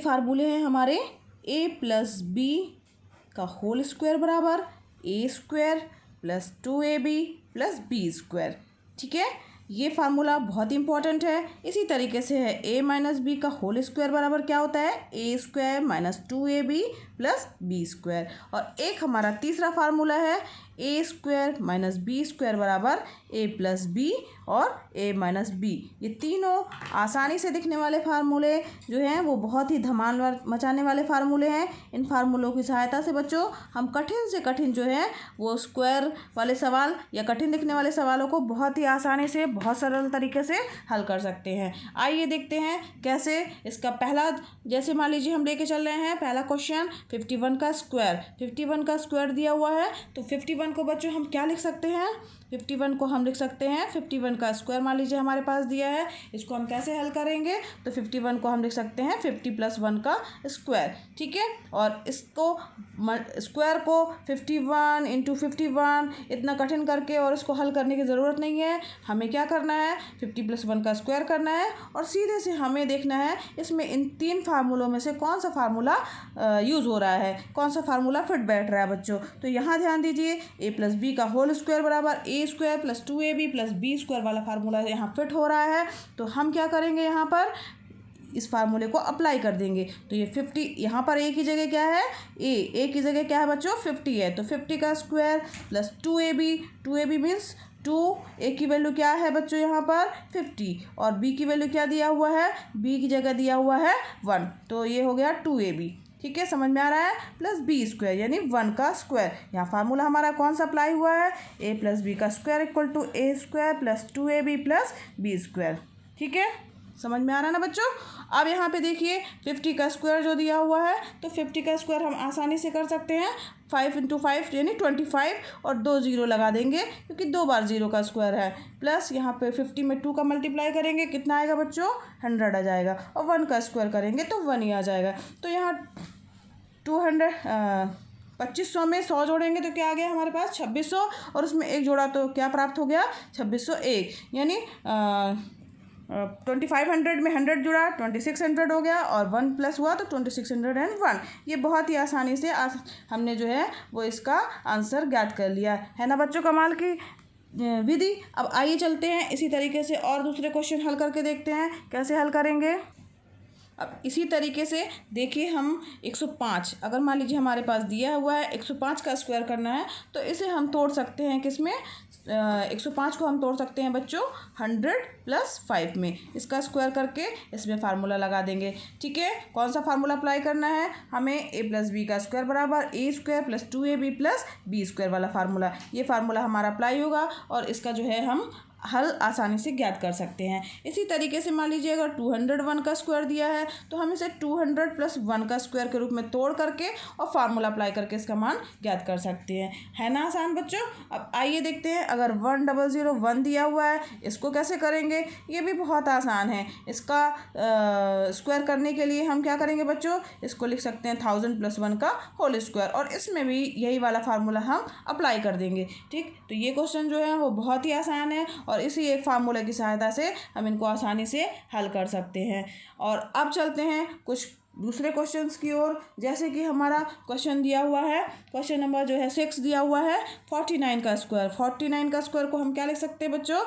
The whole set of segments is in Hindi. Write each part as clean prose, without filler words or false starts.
फार्मूले हैं हमारे a प्लस बी का होल स्क्वायर बराबर a square plus 2ab plus b square. ठीक है, ये फार्मूला बहुत इंपॉर्टेंट है। इसी तरीके से है a माइनस बी का होल स्क्वायर बराबर क्या होता है a square minus 2ab plus b square. और एक हमारा तीसरा फार्मूला है a square minus b square बराबर a प्लस बी और a माइनस बी। ये तीनों आसानी से दिखने वाले फार्मूले जो हैं वो बहुत ही धमाल मचाने वाले फार्मूले हैं। इन फार्मूलों की सहायता से बच्चों हम कठिन से कठिन जो है वो स्क्वायर वाले सवाल या कठिन दिखने वाले सवालों को बहुत ही आसानी से बहुत सरल तरीके से हल कर सकते हैं। आइए देखते हैं कैसे। इसका पहला, जैसे मान लीजिए हम लेके चल रहे हैं पहला क्वेश्चन 51 का स्क्वायर। 51 का स्क्वायर दिया हुआ है तो 51 को बच्चों हम क्या लिख सकते हैं, 51 को हम लिख सकते हैं 51 का स्क्वायर मान लीजिए हमारे पास दिया है। इसको हम कैसे हल करेंगे, तो 51 को हम लिख सकते हैं 50 प्लस 1 का स्क्वायर। ठीक है, और इसको स्क्वायर को 51 इंटू 51 इतना कठिन करके और इसको हल करने की ज़रूरत नहीं है। हमें क्या करना है, 50 प्लस 1 का स्क्वायर करना है और सीधे से हमें देखना है इसमें इन तीन फार्मूलों में से कौन सा फार्मूला यूज़ हो रहा है, कौन सा फार्मूला फिट बैठ रहा है बच्चों। तो यहाँ ध्यान दीजिए a प्लस बी का होल स्क्वायर बराबर a square plus 2ab plus b square वाला फार्मूला यहाँ फिट हो रहा है। तो हम क्या करेंगे, यहाँ पर इस फार्मूले को अप्लाई कर देंगे। तो ये 50 यहाँ पर a की जगह क्या है, a की जगह क्या है बच्चों 50 है। तो 50 का square plus 2ab means 2, a की वैल्यू क्या है बच्चों यहाँ पर 50 और b की वैल्यू क्या दिया हुआ है, b की जगह दिया हुआ है 1। तो ये हो गया 2ab। ठीक है, समझ में आ रहा है, प्लस बी स्क्वायर यानी 1 का स्क्वायर। यहाँ फार्मूला हमारा कौन सा अप्लाई हुआ है, a प्लस बी का square equal to a square plus 2ab plus b square. ठीक है, समझ में आ रहा है ना बच्चों। अब यहाँ पे देखिए 50 का स्क्वायर जो दिया हुआ है तो 50 का स्क्वायर हम आसानी से कर सकते हैं 5 इंटू 5 यानी 25 और 2 जीरो लगा देंगे क्योंकि 2 बार जीरो का स्क्वायर है। प्लस यहाँ पे 50 में 2 का मल्टीप्लाई करेंगे कितना आएगा बच्चों 100 आ जाएगा और 1 का स्क्वायर करेंगे तो 1 ही आ जाएगा। तो यहाँ 2500 में 100 जोड़ेंगे तो क्या आ गया हमारे पास 2600 और उसमें एक जोड़ा तो क्या प्राप्त हो गया 2601 यानी 2500 में 100 जुड़ा 2600 हो गया और 1 प्लस हुआ तो 2601। ये बहुत ही आसानी से हमने जो है वो इसका आंसर ज्ञात कर लिया है ना बच्चों, कमाल की विधि। अब आइए चलते हैं इसी तरीके से और दूसरे क्वेश्चन हल करके देखते हैं कैसे हल करेंगे। अब इसी तरीके से देखिए हम 105 अगर मान लीजिए हमारे पास दिया हुआ है 105 का स्क्वायर करना है तो इसे हम तोड़ सकते हैं किसमें, 105 को हम तोड़ सकते हैं बच्चों 100 प्लस 5 में। इसका स्क्वायर करके इसमें फार्मूला लगा देंगे। ठीक है, कौन सा फार्मूला अप्लाई करना है हमें, a प्लस बी का स्क्वायर बराबर a square plus 2ab plus b square वाला फार्मूला। ये फार्मूला हमारा अप्लाई होगा और इसका जो है हम हल आसानी से ज्ञात कर सकते हैं। इसी तरीके से मान लीजिए अगर 201 का स्क्वायर दिया है तो हम इसे 200 प्लस 1 का स्क्वायर के रूप में तोड़ करके और फार्मूला अप्लाई करके इसका मान ज्ञात कर सकते हैं। है ना आसान बच्चों। अब आइए देखते हैं अगर 1001 दिया हुआ है इसको कैसे करेंगे। ये भी बहुत आसान है। इसका स्क्वायर करने के लिए हम क्या करेंगे बच्चों, इसको लिख सकते हैं 1000 प्लस 1 का होल स्क्वायर और इसमें भी यही वाला फार्मूला हम अप्लाई कर देंगे। ठीक, तो ये क्वेश्चन जो है वो बहुत ही आसान है और इसी एक फार्मूले की सहायता से हम इनको आसानी से हल कर सकते हैं। और अब चलते हैं कुछ दूसरे क्वेश्चंस की ओर। जैसे कि हमारा क्वेश्चन दिया हुआ है, क्वेश्चन नंबर जो है 6 दिया हुआ है 49 का स्क्वायर। 49 का स्क्वायर को हम क्या लिख सकते हैं बच्चों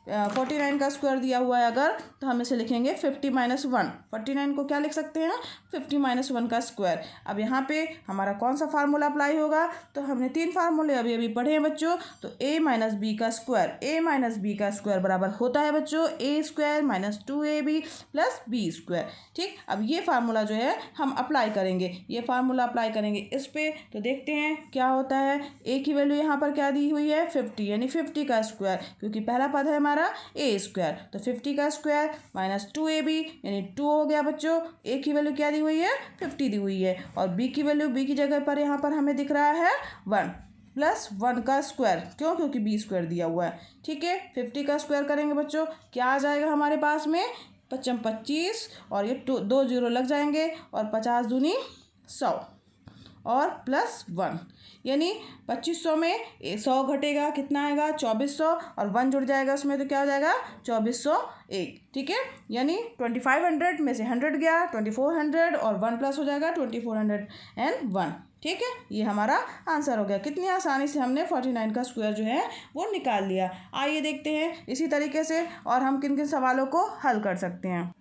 49 का स्क्वायर दिया हुआ है अगर तो हम इसे लिखेंगे 50 माइनस 1। 49 को क्या लिख सकते हैं 50 माइनस 1 का स्क्वायर। अब यहाँ पे हमारा कौन सा फार्मूला अप्लाई होगा, तो हमने 3 फार्मूले अभी पढ़े हैं बच्चों। तो a माइनस बी का स्क्वायर, a माइनस बी का स्क्वायर बराबर होता है बच्चों a square minus 2ab plus b square. ठीक, अब ये फार्मूला जो है हम अप्लाई करेंगे, ये फार्मूला अप्लाई करेंगे इस पे। तो देखते हैं क्या होता है। a की वैल्यू यहाँ पर क्या दी हुई है 50 यानी 50 का स्क्वायर, क्योंकि पहला पद है हमारा a स्क्वायर। तो 50 का स्क्वायर माइनस 2ab यानी 2 हो गया बच्चों। a की वैल्यू क्या दी हुई है 50 दी हुई है और b की वैल्यू b की जगह पर यहाँ पर हमें दिख रहा है 1 प्लस 1 का स्क्वायर। क्यों, क्योंकि b स्क्वायर दिया हुआ है। ठीक है, 50 का स्क्वायर करेंगे बच्चों, क्या आ जाएगा हमारे पास में 25 और ये 2 जीरो लग जाएंगे और 50 दूनी 100 और प्लस 1, यानी 2500 में 100 घटेगा, कितना आएगा 2400, और 1 जुड़ जाएगा उसमें तो क्या हो जाएगा 2401, ठीक है। यानी 2500 में से 100 गया, 2400 और 1 प्लस हो जाएगा 2401, ठीक है। ये हमारा आंसर हो गया। कितनी आसानी से हमने 49 का स्क्वायर जो है वो निकाल लिया। आइए देखते हैं इसी तरीके से और हम किन किन सवालों को हल कर सकते हैं।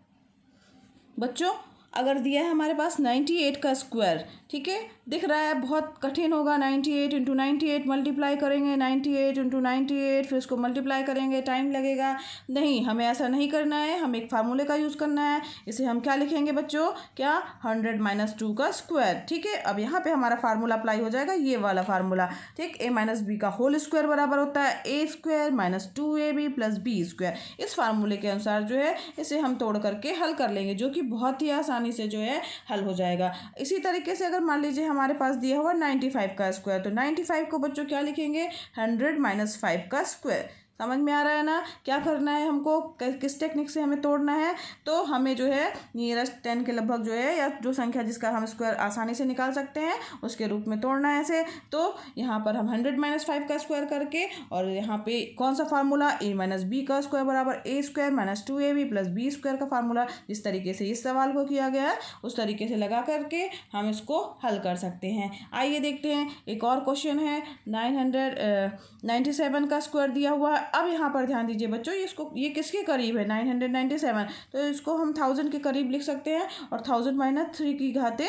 बच्चों, अगर दिया है हमारे पास 98 का स्क्वायर, ठीक है, दिख रहा है बहुत कठिन होगा। 98 इंटू 98 मल्टीप्लाई करेंगे, 98 इंटू 98 फिर उसको मल्टीप्लाई करेंगे, टाइम लगेगा। नहीं, हमें ऐसा नहीं करना है, हमें एक फार्मूले का यूज़ करना है। इसे हम क्या लिखेंगे बच्चों, क्या 100 माइनस 2 का स्क्वायर, ठीक है। अब यहाँ पे हमारा फार्मूला अप्लाई हो जाएगा, ये वाला फार्मूला, ठीक। a माइनस बी का होल स्क्वायर बराबर होता है a square minus 2ab plus b square. इस फार्मूले के अनुसार जो है इसे हम तोड़ करके हल कर लेंगे, जो कि बहुत ही आसानी से जो है हल हो जाएगा। इसी तरीके से अगर मान लीजिए हमारे पास दिया हुआ 95 का स्क्वायर, तो 95 को बच्चों क्या लिखेंगे 100 माइनस 5 का स्क्वायर। समझ में आ रहा है ना क्या करना है हमको, किस टेक्निक से हमें तोड़ना है। तो हमें जो है नियरेस्ट 10 के लगभग जो है, या जो संख्या जिसका हम स्क्वायर आसानी से निकाल सकते हैं उसके रूप में तोड़ना है ऐसे। तो यहाँ पर हम 100 माइनस 5 का स्क्वायर करके, और यहाँ पे कौन सा फार्मूला, a माइनस बी का स्क्वायर बराबर a square minus 2ab plus b square का फार्मूला, जिस तरीके से इस सवाल को किया गया है उस तरीके से लगा करके हम इसको हल कर सकते हैं। आइए देखते हैं एक और क्वेश्चन है। 997 का स्क्वायर दिया हुआ है। अब यहाँ पर ध्यान दीजिए बच्चों, ये किसके करीब है 997, तो इसको हम 1000 के करीब लिख सकते हैं, और 1000 माइनस 3 की घाते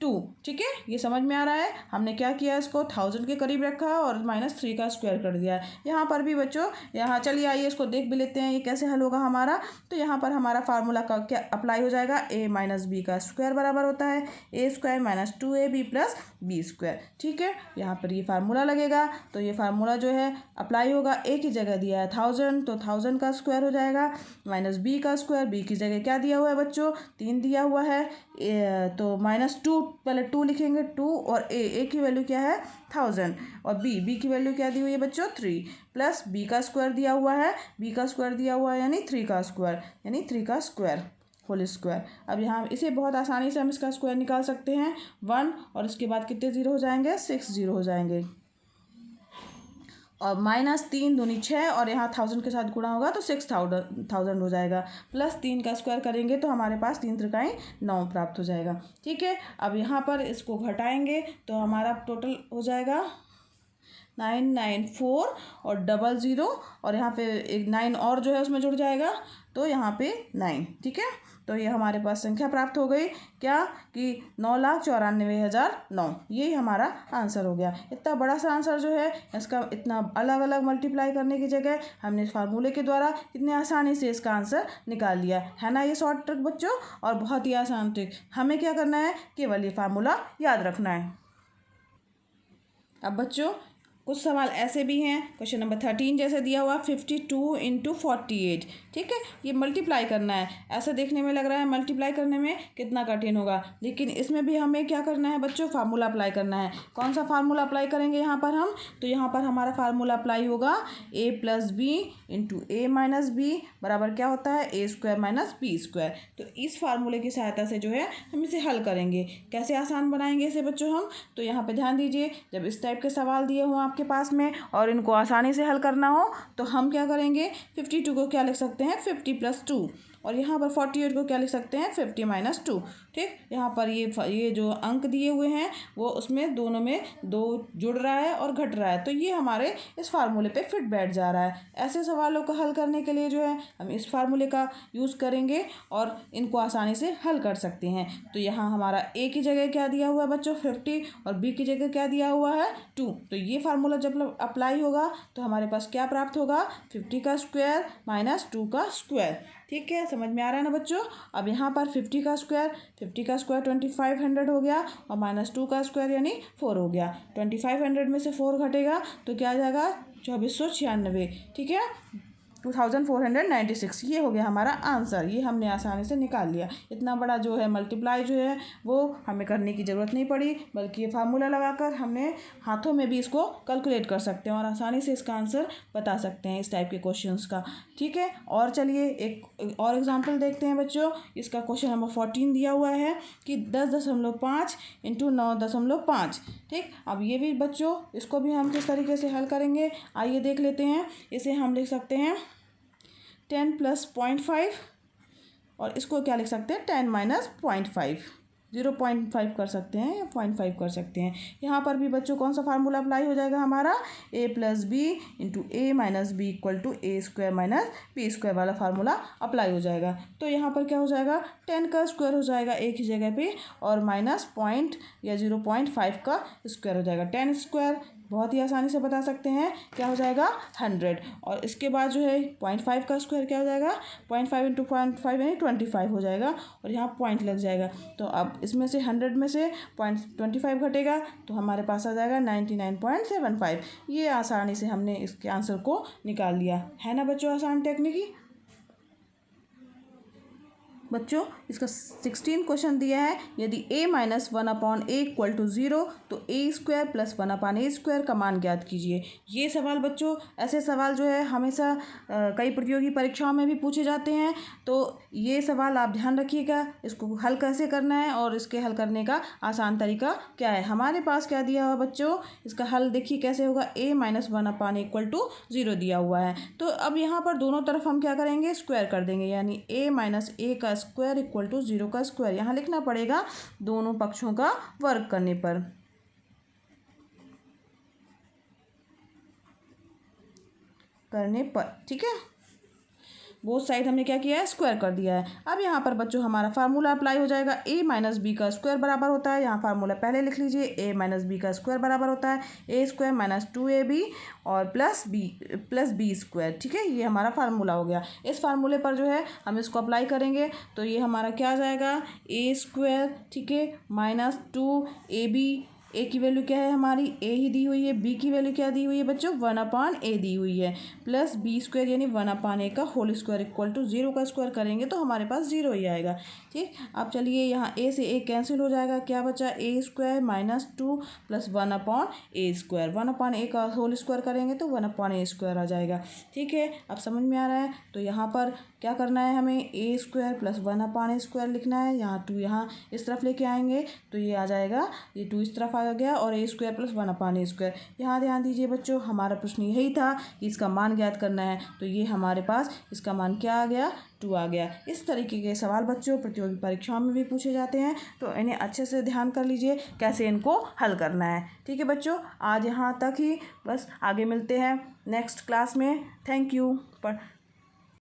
2, ठीक है। ये समझ में आ रहा है, हमने क्या किया, इसको 1000 के करीब रखा और माइनस 3 का स्क्वायर कर दिया है। यहाँ पर भी बच्चों, यहाँ चलिए आइए इसको देख भी लेते हैं ये कैसे हल होगा हमारा। तो यहाँ पर हमारा फार्मूला का क्या अप्लाई हो जाएगा, a माइनस बी का स्क्वायर बराबर होता है a square minus 2ab plus b square, ठीक है। यहाँ पर ये फार्मूला लगेगा, तो ये फार्मूला जो है अप्लाई होगा। a की जगह दिया है 1000, तो 1000 का स्क्वायर हो जाएगा माइनस b का स्क्वायर, b की जगह क्या दिया हुआ है बच्चों 3 दिया हुआ है, तो माइनस 2, पहले 2 लिखेंगे 2, और a की वैल्यू क्या है 1000, और b की वैल्यू क्या दी हुई है बच्चों 3, प्लस b का स्क्वायर दिया हुआ है, b का स्क्वायर दिया हुआ है यानी 3 का स्क्वायर, यानी 3 का स्क्वायर होल स्क्वायर। अब यहाँ इसे बहुत आसानी से हम इसका स्क्वायर निकाल सकते हैं 1, और इसके बाद कितने जीरो हो जाएंगे 6 जीरो हो जाएंगे, और माइनस 3 दूनी 6, और यहाँ 1000 के साथ गुणा होगा तो 6000 हो जाएगा, प्लस 3 का स्क्वायर करेंगे तो हमारे पास 3 त्रिकाई 9 प्राप्त हो जाएगा, ठीक है। अब यहाँ पर इसको घटाएंगे तो हमारा टोटल हो जाएगा 994 और 00, और यहाँ पे एक 9 और जो है उसमें जुड़ जाएगा, तो यहाँ पे 9, ठीक है। तो ये हमारे पास संख्या प्राप्त हो गई क्या कि 9,94,009, ये हमारा आंसर हो गया। इतना बड़ा सा आंसर जो है, इसका इतना अलग अलग मल्टीप्लाई करने की जगह हमने इस फार्मूले के द्वारा कितने आसानी से इसका आंसर निकाल लिया है ना। ये शॉर्ट ट्रिक बच्चों, और बहुत ही आसान ट्रिक। हमें क्या करना है, केवल ये फार्मूला याद रखना है। अब बच्चों कुछ सवाल ऐसे भी हैं, क्वेश्चन नंबर 13 जैसे दिया हुआ 52 इंटू 48, ठीक है। ये मल्टीप्लाई करना है, ऐसा देखने में लग रहा है मल्टीप्लाई करने में कितना कठिन होगा, लेकिन इसमें भी हमें क्या करना है बच्चों, फार्मूला अप्लाई करना है। कौन सा फार्मूला अप्लाई करेंगे यहाँ पर हम, तो यहाँ पर हमारा फार्मूला अप्लाई होगा a plus b into a minus b बराबर क्या होता है a square minus b square. तो इस फार्मूले की सहायता से जो है हम इसे हल करेंगे। कैसे आसान बनाएंगे इसे बच्चों हम, तो यहाँ पर ध्यान दीजिए, जब इस टाइप के सवाल दिए हों आपके पास में और इनको आसानी से हल करना हो, तो हम क्या करेंगे 52 को क्या लिख सकते हैं 50 प्लस 2, और यहाँ पर 48 को क्या लिख सकते हैं 50 माइनस 2, ठीक। यहाँ पर ये जो अंक दिए हुए हैं वो उसमें दोनों में 2 जुड़ रहा है और घट रहा है, तो ये हमारे इस फार्मूले पे फिट बैठ जा रहा है। ऐसे सवालों को हल करने के लिए जो है हम इस फार्मूले का यूज़ करेंगे और इनको आसानी से हल कर सकते हैं। तो यहाँ हमारा a की जगह क्या दिया हुआ है बच्चों 50, और b की जगह क्या दिया हुआ है 2, तो ये फार्मूला जब अप्लाई होगा तो हमारे पास क्या प्राप्त होगा 50 का स्क्वायर माइनस 2 का स्क्वायर, ठीक है। समझ में आ रहा है ना बच्चों। अब यहाँ पर 50 का स्क्वायर 2500 हो गया, और माइनस 2 का स्क्वायर यानी 4 हो गया। 2500 में से 4 घटेगा तो क्या आ जाएगा 2496, ठीक है। 2496 ये हो गया हमारा आंसर। ये हमने आसानी से निकाल लिया। इतना बड़ा जो है मल्टीप्लाई जो है वो हमें करने की ज़रूरत नहीं पड़ी, बल्कि ये फार्मूला लगाकर हमने हाथों में भी इसको कैलकुलेट कर सकते हैं और आसानी से इसका आंसर बता सकते हैं इस टाइप के क्वेश्चंस का। ठीक है, और चलिए एक और एग्जांपल देखते हैं बच्चों। इसका क्वेश्चन नंबर 14 दिया हुआ है कि 10.5 × 9.5। ठीक, अब ये भी बच्चों इसको भी हम किस तरीके से हल करेंगे आइए देख लेते हैं। इसे हम लिख सकते हैं 10 + 0.5 और इसको क्या लिख सकते हैं 10 - 0.5। 0.5 कर सकते हैं या 0.5 कर सकते हैं। यहाँ पर भी बच्चों कौन सा फार्मूला अप्लाई हो जाएगा हमारा a + b × a - b = a² - b² वाला फार्मूला अप्लाई हो जाएगा। तो यहाँ पर क्या हो जाएगा 10 का स्क्वायर हो जाएगा एक ही जगह पे और माइनस पॉइंट या 0.5 का स्क्वायर हो जाएगा। 10 स्क्वायर बहुत ही आसानी से बता सकते हैं क्या हो जाएगा 100। और इसके बाद जो है 0.5 का स्क्वायर क्या हो जाएगा 0.5 × 0.5 यानी 25 हो जाएगा और यहाँ पॉइंट लग जाएगा। तो अब इसमें से 100 में से 0.25 घटेगा तो हमारे पास आ जाएगा 99.75। ये आसानी से हमने इसके आंसर को निकाल लिया है ना बच्चों। आसान टेक्निक बच्चों इसका 16 क्वेश्चन दिया है। यदि a - 1/a = 0 तो a² + 1/a² का मान ज्ञात कीजिए। ये सवाल बच्चों ऐसे सवाल जो है हमेशा कई प्रतियोगी परीक्षाओं में भी पूछे जाते हैं। तो ये सवाल आप ध्यान रखिएगा, इसको हल कैसे करना है और इसके हल करने का आसान तरीका क्या है। हमारे पास क्या दिया हुआ बच्चों, इसका हल देखिए कैसे होगा। a - 1/a = 0 दिया हुआ है। तो अब यहाँ पर दोनों तरफ हम क्या करेंगे स्क्वायर कर देंगे, यानी a - a का स्क्वायर = 0 का स्क्वायर। यहाँ लिखना पड़ेगा दोनों पक्षों का वर्ग करने पर ठीक है। बोथ साइड हमने क्या किया है स्क्वायर कर दिया है। अब यहाँ पर बच्चों हमारा फार्मूला अप्लाई हो जाएगा। a - b का स्क्वायर बराबर होता है, यहाँ फार्मूला पहले लिख लीजिए, a - b का स्क्वायर बराबर होता है a² - 2ab और प्लस b²। ठीक है, ये हमारा फार्मूला हो गया। इस फार्मूले पर जो है हम इसको अप्लाई करेंगे तो ये हमारा क्या आ जाएगा a², ठीक है, -2ab। a की वैल्यू क्या है हमारी a ही दी हुई है, b की वैल्यू क्या दी हुई है बच्चों 1/a दी हुई है, प्लस b² यानी 1/a का होल स्क्वायर = 0 का स्क्वायर करेंगे तो हमारे पास 0 ही आएगा। ठीक, अब चलिए यहाँ a से a कैंसिल हो जाएगा, क्या बचा a² - 2 + 1/a²। 1/a का होल स्क्वायर करेंगे तो 1/a² आ जाएगा। ठीक है, अब समझ में आ रहा है। तो यहाँ पर क्या करना है हमें a² + 1/a² लिखना है। यहाँ 2 यहाँ इस तरफ लेके आएंगे तो ये आ जाएगा, ये 2 इस तरफ आ गया और a² + 1/a²। यहाँ ध्यान दीजिए बच्चों हमारा प्रश्न यही था कि इसका मान ज्ञात करना है। तो ये हमारे पास इसका मान क्या आ गया 2 आ गया। इस तरीके के सवाल बच्चों प्रतियोगी परीक्षाओं में भी पूछे जाते हैं, तो इन्हें अच्छे से ध्यान कर लीजिए कैसे इनको हल करना है। ठीक है बच्चों, आज यहाँ तक ही, बस आगे मिलते हैं नेक्स्ट क्लास में। Thank you